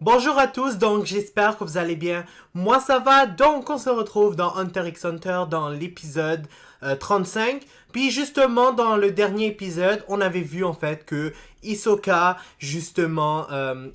Bonjour à tous, donc j'espère que vous allez bien. Moi ça va, donc on se retrouve dans Hunter x Hunter dans l'épisode 35. Puis justement dans le dernier épisode, on avait vu en fait que Hisoka, justement,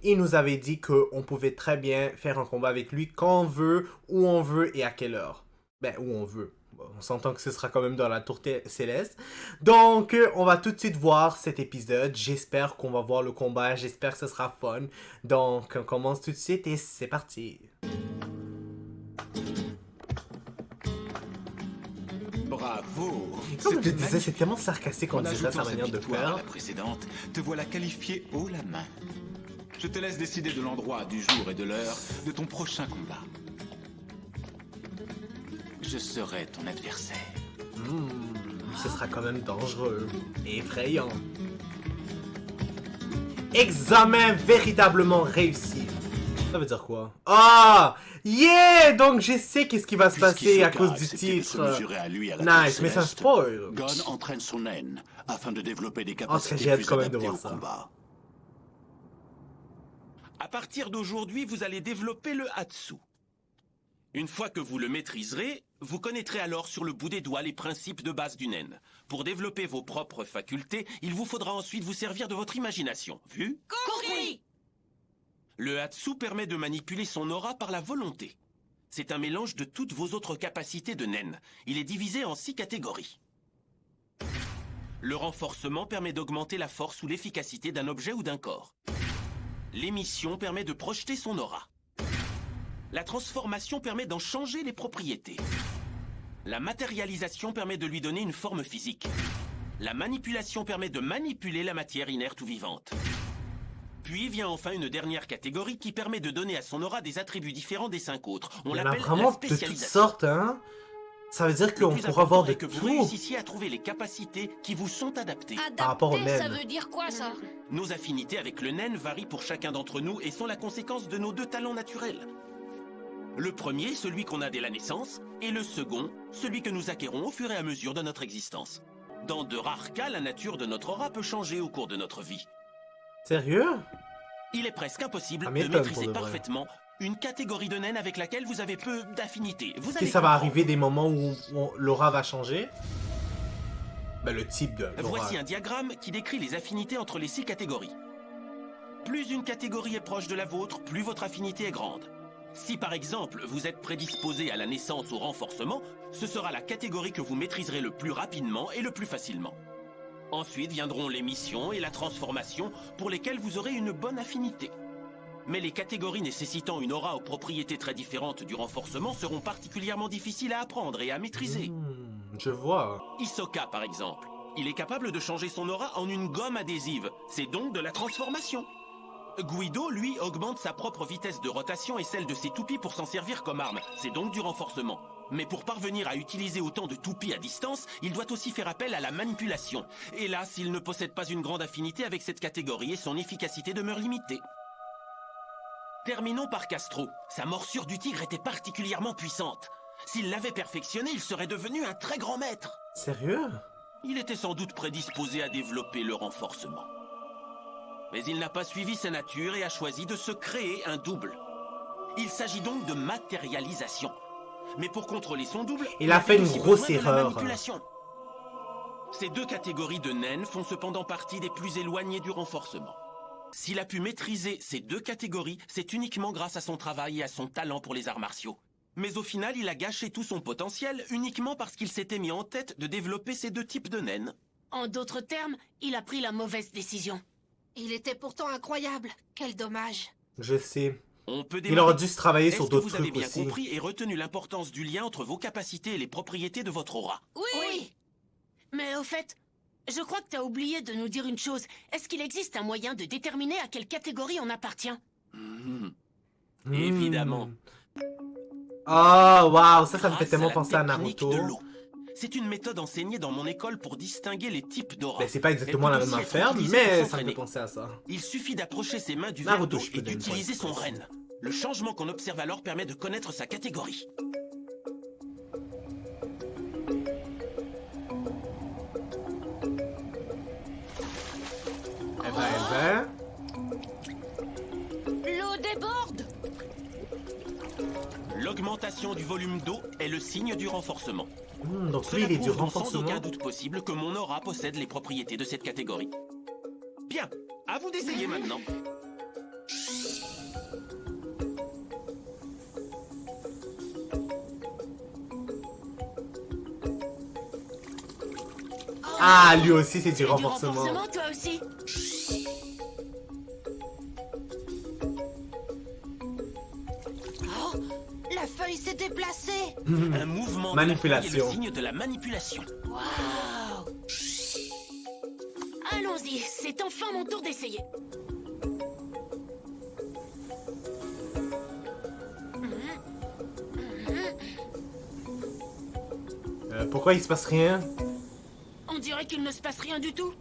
il nous avait dit qu'on pouvait très bien faire un combat avec lui quand on veut, où on veut et à quelle heure. Ben, où on veut. Bon, on s'entend que ce sera quand même dans la tour céleste. Donc, on va tout de suite voir cet épisode. J'espère qu'on va voir le combat. J'espère que ce sera fun. Donc, on commence tout de suite et c'est parti. Bravo! Comme je disais, c'est tellement sarcastique, on dirait sa manière de À faire. la précédente, te voilà qualifié haut la main. Je te laisse décider de l'endroit, du jour et de l'heure de ton prochain combat. Je serai ton adversaire. Ce sera quand même dangereux et effrayant. Examen véritablement réussi. Ça veut dire quoi? Ah! Yeah! Donc je sais qu'est-ce qui va se passer à cause du titre. Nice, mais ça spoil. Gon entraîne son naine afin de développer des En tout cas, capacités j'ai hâte plus quand même de adaptées voir au ça. combat. À partir d'aujourd'hui, vous allez développer le Hatsu. Une fois que vous le maîtriserez, vous connaîtrez alors sur le bout des doigts les principes de base du naine. Pour développer vos propres facultés, il vous faudra ensuite vous servir de votre imagination. Vu? Compris. Le Hatsu permet de manipuler son aura par la volonté. C'est un mélange de toutes vos autres capacités de naine. Il est divisé en 6 catégories. Le renforcement permet d'augmenter la force ou l'efficacité d'un objet ou d'un corps. L'émission permet de projeter son aura. La transformation permet d'en changer les propriétés. La matérialisation permet de lui donner une forme physique. La manipulation permet de manipuler la matière inerte ou vivante. Puis vient enfin une dernière catégorie qui permet de donner à son aura des attributs différents des 5 autres. On Il y en a l'appelle la vraiment de toutes spécialisation. sortes, hein? Ça veut dire Le qu'on plus pourra avoir important de est que vous tout. réussissiez à trouver les capacités qui vous sont adaptées. Par rapport au Adapté, ça naine. veut dire quoi ça? Nos affinités avec le naine varient pour chacun d'entre nous et sont la conséquence de nos 2 talents naturels. Le premier, celui qu'on a dès la naissance, et le second, celui que nous acquérons au fur et à mesure de notre existence. Dans de rares cas, la nature de notre aura peut changer au cours de notre vie. Sérieux? Il est presque impossible Ça de m'étonne maîtriser pour de vrai. parfaitement une catégorie de naine avec laquelle vous avez peu d'affinité. Vous Est-ce allez que ça va comprendre. arriver des moments où l'aura va changer? Ben, le type de l'aura. Voici un diagramme qui décrit les affinités entre les 6 catégories. Plus une catégorie est proche de la vôtre, plus votre affinité est grande. Si par exemple vous êtes prédisposé à la naissance au renforcement, ce sera la catégorie que vous maîtriserez le plus rapidement et le plus facilement. Ensuite viendront les missions et la transformation pour lesquelles vous aurez une bonne affinité. Mais les catégories nécessitant une aura aux propriétés très différentes du renforcement seront particulièrement difficiles à apprendre et à maîtriser. Je vois. Hisoka par exemple. Il est capable de changer son aura en une gomme adhésive. C'est donc de la transformation. Guido, lui, augmente sa propre vitesse de rotation et celle de ses toupies pour s'en servir comme arme. C'est donc du renforcement. Mais pour parvenir à utiliser autant de toupies à distance, il doit aussi faire appel à la manipulation. Hélas, il ne possède pas une grande affinité avec cette catégorie et son efficacité demeure limitée. Terminons par Castro. Sa morsure du tigre était particulièrement puissante. S'il l'avait perfectionnée, il serait devenu un très grand maître. Sérieux? Il était sans doute prédisposé à développer le renforcement. Mais il n'a pas suivi sa nature et a choisi de se créer un double. Il s'agit donc de matérialisation. Mais pour contrôler son double, Il a fait une aussi grosse besoin de la erreur. manipulation. Ces 2 catégories de naines font cependant partie des plus éloignées du renforcement. S'il a pu maîtriser ces 2 catégories, c'est uniquement grâce à son travail et à son talent pour les arts martiaux. Mais au final, il a gâché tout son potentiel uniquement parce qu'il s'était mis en tête de développer ces 2 types de naines. En d'autres termes, il a pris la mauvaise décision. Il était pourtant incroyable. Quel dommage. Je sais. On peut Il aurait dû se travailler Est-ce sur que d'autres vous avez trucs bien aussi. compris et retenu l'importance du lien entre vos capacités et les propriétés de votre aura? Oui. Mais au fait, je crois que t'as oublié de nous dire une chose. Est-ce qu'il existe un moyen de déterminer à quelle catégorie on appartient? Évidemment. Oh, waouh, ça me fait Grâce tellement la penser à technique Naruto. de l'eau. C'est une méthode enseignée dans mon école pour distinguer les types d'aura. Ben, c'est pas exactement Elle la peut même aussi être affaire, utilisée mais pour ça me s'entraîner. fait penser à ça. Il suffit d'approcher ses mains du Naruto, verre d'eau je peux et donner d'utiliser une son pointe. renne. Le changement qu'on observe alors permet de connaître sa catégorie. Eh ben, L'eau déborde! L'augmentation du volume d'eau est le signe du renforcement. Donc lui, Cela il est du prouve donc sans renforcement. aucun doute possible que mon aura possède les propriétés de cette catégorie. Bien, à vous d'essayer maintenant. Ah, lui aussi, c'est du Du renforcement. renforcement, toi aussi. Oh, la feuille s'est déplacée. Un mouvement de la Manipulation. feuille est le signe de la manipulation. Waouh. Allons-y, c'est enfin mon tour d'essayer. Pourquoi il se passe rien? On dirait qu'il ne se passe rien du tout.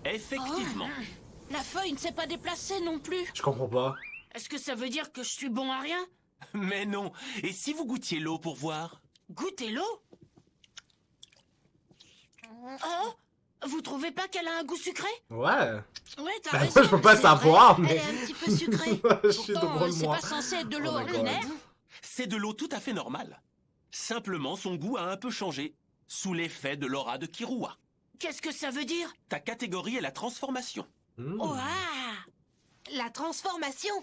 Effectivement. La feuille ne s'est pas déplacée non plus. Je comprends pas. Est-ce que ça veut dire que je suis bon à rien? Mais non. Et si vous goûtiez l'eau pour voir? Goûter l'eau? Oh, vous trouvez pas qu'elle a un goût sucré? Ouais. Ouais, t'as Ben, raison. moi, je peux pas c'est savoir, vrai, mais... Elle est un petit peu sucrée. Je suis Pourtant, drôle, c'est moi. pas censé être de l'eau Oh my God. ordinaire. C'est de l'eau tout à fait normale. Simplement, son goût a un peu changé, sous l'effet de l'aura de Kirua. Qu'est-ce que ça veut dire? Ta catégorie est la transformation. Oh, ah! La transformation.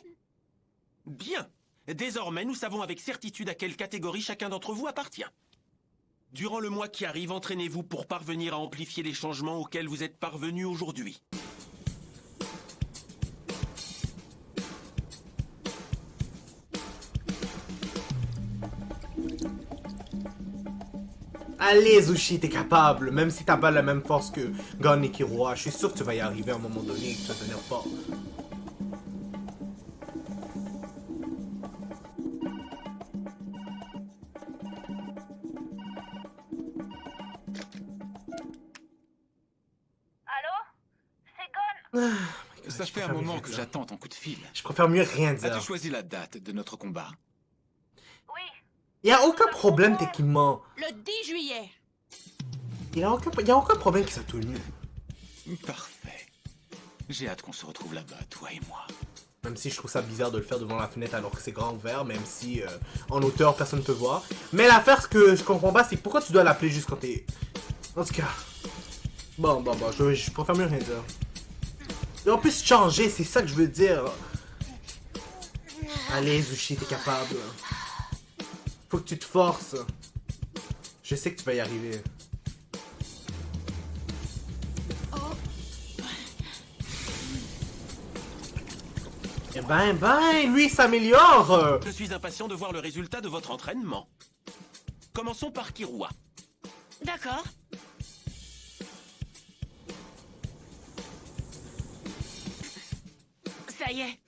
Bien. Désormais, nous savons avec certitude à quelle catégorie chacun d'entre vous appartient. Durant le mois qui arrive, entraînez-vous pour parvenir à amplifier les changements auxquels vous êtes parvenus aujourd'hui. Allez, Zushi, t'es capable. Même si t'as pas la même force que Gon et Kirua, je suis sûr que tu vas y arriver à un moment donné et que tu vas devenir fort. Ça fait un moment que j'attends ton coup de fil. Je préfère mieux rien As-tu dire. choisi la date de notre combat? Il y a aucun problème techniquement. Le 10 juillet. Il y a aucun problème qui soit tenu. Parfait. J'ai hâte qu'on se retrouve là-bas, toi et moi. Même si je trouve ça bizarre de le faire devant la fenêtre alors que c'est grand ouvert, même si en hauteur personne ne peut voir. Mais l'affaire, ce que je comprends pas, c'est pourquoi tu dois l'appeler juste quand t'es... En tout cas... Bon, je préfère mieux rien dire. Et en plus, changer, c'est ça que je veux dire. Allez, Zushi, t'es capable. Faut que tu te forces. Je sais que tu vas y arriver. Eh ben, lui, il s'améliore. Je suis impatient de voir le résultat de votre entraînement. Commençons par Kirua. D'accord. Ça y est.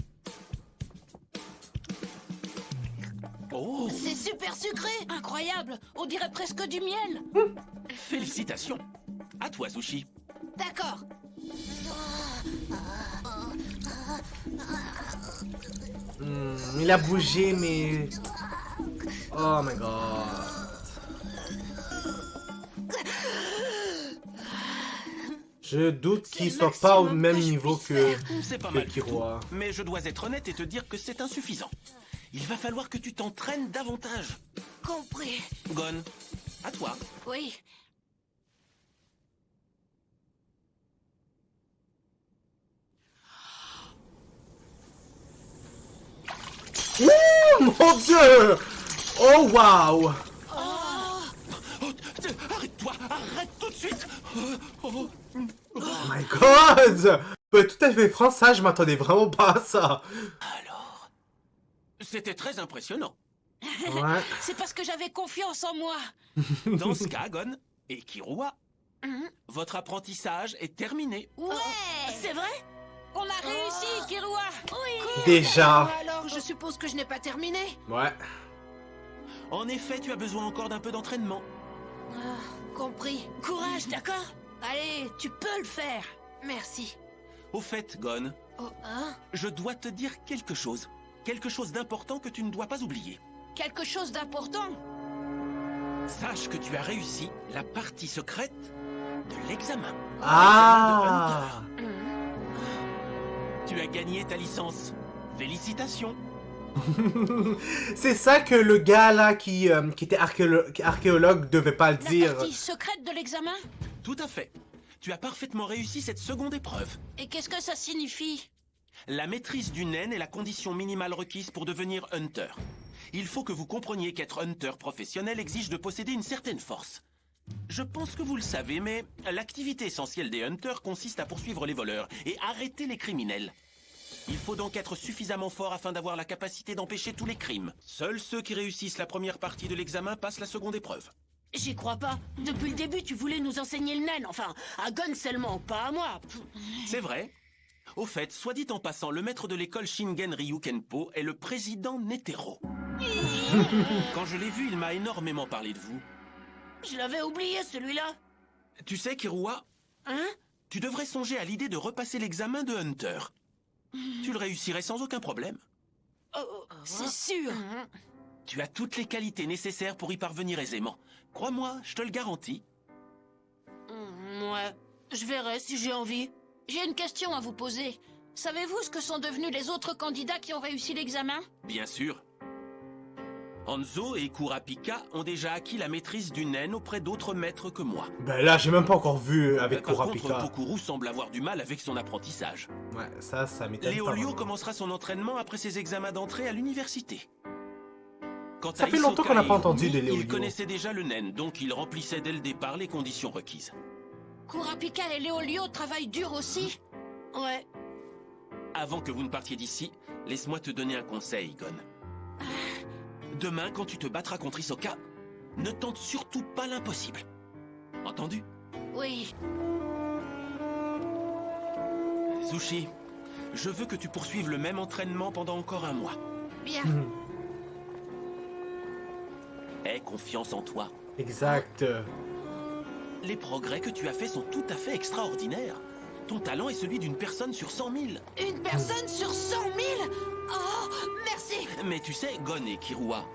Oh, C'est super sucré. Incroyable. On dirait presque du miel. félicitations. À toi, Sushi. D'accord. Il a bougé, mais... Oh my god. Je doute qu'il C'est soit le pas au maximum même que je niveau puisse que, faire. C'est pas que mal du Kirua. tout. Mais je dois être honnête et te dire que c'est insuffisant. Il va falloir que tu t'entraînes davantage. Compris. Gon, à toi. Oui. Ouh, mon dieu! Oh wow! Oh, arrête-toi, arrête tout de suite. Oh my god! Pour être tout à fait franc, ça, je m'attendais vraiment pas à ça. Alors, c'était très impressionnant. Ouais. C'est parce que j'avais confiance en moi. Dans ce cas, Gon et Kirua, votre apprentissage est terminé. Ouais. C'est vrai? On a réussi, Kirua. Oui. Déjà. Alors, je suppose que je n'ai pas terminé. Ouais. En effet, tu as besoin encore d'un peu d'entraînement. Compris. Courage, d'accord? Allez, tu peux le faire. Merci. Au fait, Gon, Oh, hein? je dois te dire quelque chose. Quelque chose d'important que tu ne dois pas oublier. Quelque chose d'important. Sache que tu as réussi la partie secrète de l'examen. Ah! Tu as gagné ta licence. Félicitations. C'est ça que le gars là qui était archéologue devait pas le La dire. partie secrète de l'examen? Tout à fait. Tu as parfaitement réussi cette seconde épreuve. Et qu'est-ce que ça signifie? La maîtrise du naine est la condition minimale requise pour devenir hunter. Il faut que vous compreniez qu'être hunter professionnel exige de posséder une certaine force. Je pense que vous le savez, mais l'activité essentielle des hunters consiste à poursuivre les voleurs et arrêter les criminels. Il faut donc être suffisamment fort afin d'avoir la capacité d'empêcher tous les crimes. Seuls ceux qui réussissent la première partie de l'examen passent la seconde épreuve. J'y crois pas. Depuis le début, tu voulais nous enseigner le naine. Enfin, à Gon seulement, pas à moi. C'est vrai. Au fait, soit dit en passant, le maître de l'école Shingen Ryu Kenpo est le président Netero. Quand je l'ai vu, il m'a énormément parlé de vous. Je l'avais oublié, celui-là. Tu sais, Kirua, Hein? tu devrais songer à l'idée de repasser l'examen de Hunter. Tu le réussirais sans aucun problème. C'est sûr. Tu as toutes les qualités nécessaires pour y parvenir aisément. Crois-moi, je te le garantis. Ouais. Je verrai si j'ai envie. J'ai une question à vous poser. Savez-vous ce que sont devenus les autres candidats qui ont réussi l'examen? Bien sûr. Hanzo et Kurapika ont déjà acquis la maîtrise du naine auprès d'autres maîtres que moi. Ben là, j'ai même pas encore vu avec Par Kurapika. contre, Pokuru semble avoir du mal avec son apprentissage. Ouais, ça m'étonne pas. Léolio vraiment. commencera son entraînement après ses examens d'entrée à l'université. Quant Ça à fait longtemps Hisoka qu'on n'a pas et entendu Irumi, de Léolio. Il connaissait déjà le naine, donc il remplissait dès le départ les conditions requises. Kurapika et Léolio travaillent dur aussi? Ouais. Avant que vous ne partiez d'ici, laisse-moi te donner un conseil, Gon. Demain, quand tu te battras contre Hisoka, ne tente surtout pas l'impossible. Entendu? Oui. Zushi, je veux que tu poursuives le même entraînement pendant encore un mois. Bien. Aie confiance en toi. Exact. Les progrès que tu as faits sont tout à fait extraordinaires. Ton talent est celui d'une personne sur 100 000. Une personne sur 100 000? Oh, merci. Mais tu sais, Gon et Kirua,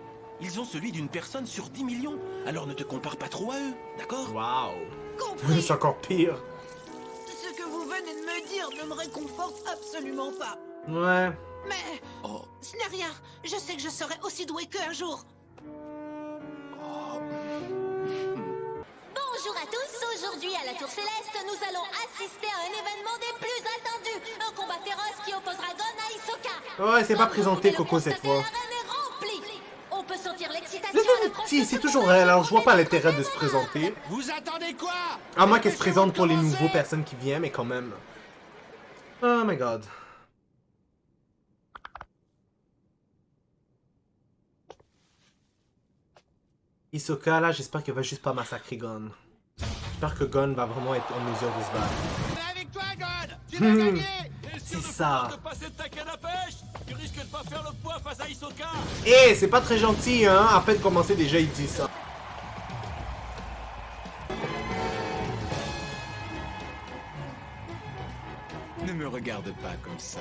ils ont celui d'une personne sur 10 millions. Alors ne te compare pas trop à eux, d'accord? Waouh. Compris. C'est encore pire. Ce que vous venez de me dire ne me réconforte absolument pas. Ouais. Mais Oh, ce n'est rien. Je sais que je serai aussi doué qu'un jour. Bonjour à tous, aujourd'hui à la Tour Céleste, nous allons assister à un événement des plus attendus. Un combat féroce qui opposera Gon à Hisoka. Ouais, c'est pas Comme vous présenté pouvez le Coco cette constater, fois. l'arène est remplie. On peut sentir l'excitation Mais à l'approche si, de c'est ce toujours combat elle, alors je vois pas qui l'intérêt de promet se présenter. Vous attendez quoi? À moins qu'elle se présente pour les nouveaux personnes qui viennent, mais quand même. Oh my god. Hisoka, là, j'espère qu'elle va juste pas massacrer Gon. J'espère que Gon va vraiment être en mesure de se battre. Mais avec toi, God! Tu vas gagner! C'est ça. De passer de ta canne à pêche, tu risques de pas faire le poids face à Hisoka. Eh, c'est pas très gentil, hein. À peine commencé, déjà, il dit ça. Ne me regarde pas comme ça.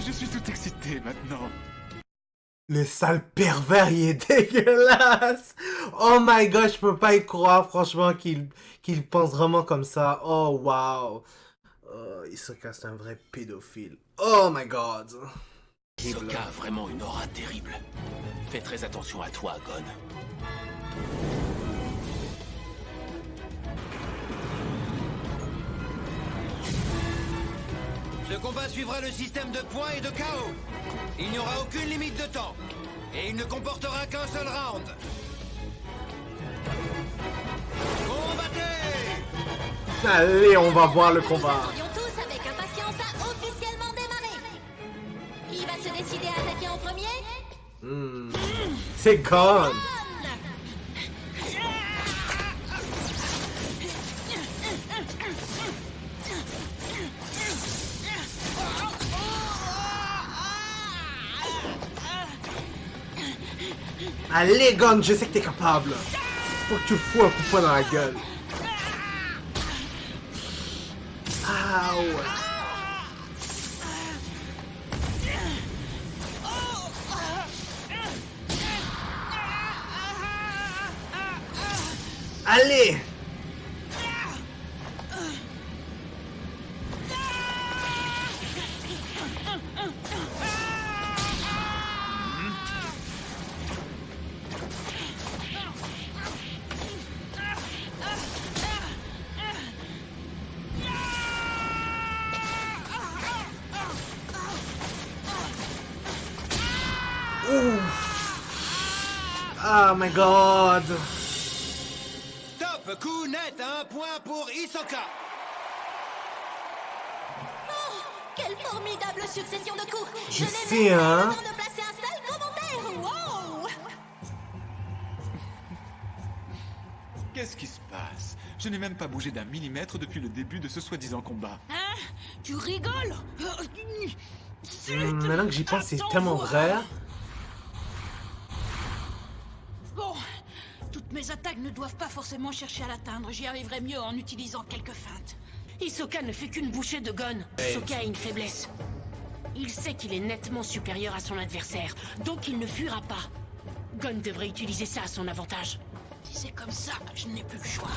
Je suis tout excité maintenant. Le sale pervers, il est dégueulasse. Oh my god, je peux pas y croire, franchement, qu'il pense vraiment comme ça. Oh wow. Oh, Hisoka, c'est un vrai pédophile. Oh my god. Hisoka a vraiment une aura terrible. Fais très attention à toi, Gon. Ce combat suivra le système de points et de chaos. Il n'y aura aucune limite de temps. Et il ne comportera qu'un seul round. Combattez! Allez, on va voir le Nous combat. attendions tous avec impatience à officiellement démarrer. Qui va se décider à attaquer en premier? C'est Gon. Allez, Gon, je sais que t'es capable. Faut que tu le fous un coup de poing dans la gueule. Ah ouais. Allez. Oh my god. Stop, coup net, 1 point pour Hisoka. Quelle formidable succession de coups. Je n'ai sais, même pas hein. le temps de placer un seul commentaire. Wow. Qu'est-ce qui se passe? Je n'ai même pas bougé d'un millimètre depuis le début de ce soi-disant combat. Hein? Tu rigoles? Maintenant que j'y pense, c'est tellement vrai. Bon, toutes mes attaques ne doivent pas forcément chercher à l'atteindre. J'y arriverai mieux en utilisant quelques feintes. Hisoka ne fait qu'une bouchée de Gon. Hisoka a une faiblesse. Il sait qu'il est nettement supérieur à son adversaire, donc il ne fuira pas. Gon devrait utiliser ça à son avantage. Si c'est comme ça, je n'ai plus le choix.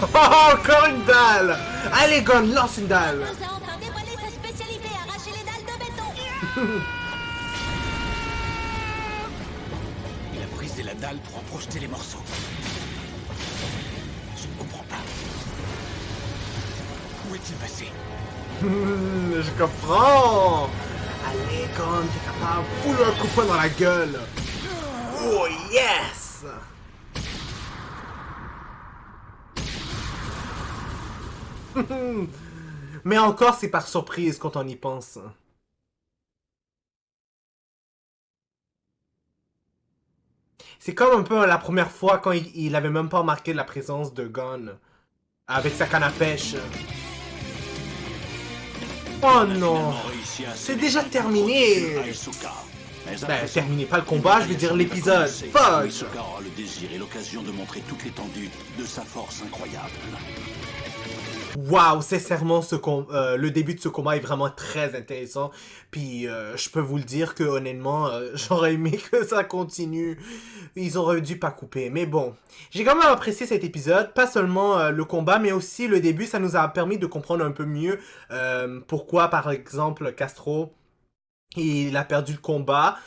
Oh, encore une dalle. Allez, Gon, lance une dalle. Nous a enfin dévoilé sa spécialité, arracher les dalles de béton. Il a brisé la dalle pour en projeter les morceaux. Je ne comprends pas. Où est-il passé? Je comprends. Allez, Gon, t'es capable. Fous-le un coup de poing dans la gueule. Oh, yes. Mais encore, c'est par surprise quand on y pense. C'est comme un peu la première fois quand il avait même pas remarqué la présence de Gon avec sa canne à pêche. Oh non, c'est déjà terminé. Ben, terminé, pas le combat, je veux dire l'épisode. Fuck. Hisoka aura le désir et l'occasion de montrer toute l'étendue de sa force incroyable. Waouh, sincèrement, le début de ce combat est vraiment très intéressant. Puis, je peux vous le dire que honnêtement, j'aurais aimé que ça continue. Ils auraient dû pas couper. Mais bon, j'ai quand même apprécié cet épisode. Pas seulement le combat, mais aussi le début. Ça nous a permis de comprendre un peu mieux pourquoi, par exemple, Castro, il a perdu le combat.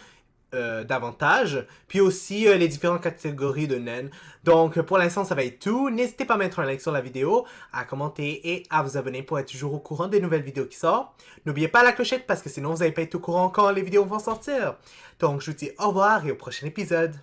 Davantage, puis aussi les différentes catégories de naines. Donc pour l'instant ça va être tout. N'hésitez pas à mettre un like sur la vidéo, à commenter et à vous abonner pour être toujours au courant des nouvelles vidéos qui sortent. N'oubliez pas la clochette parce que sinon vous n'allez pas être au courant quand les vidéos vont sortir. Donc je vous dis au revoir et au prochain épisode.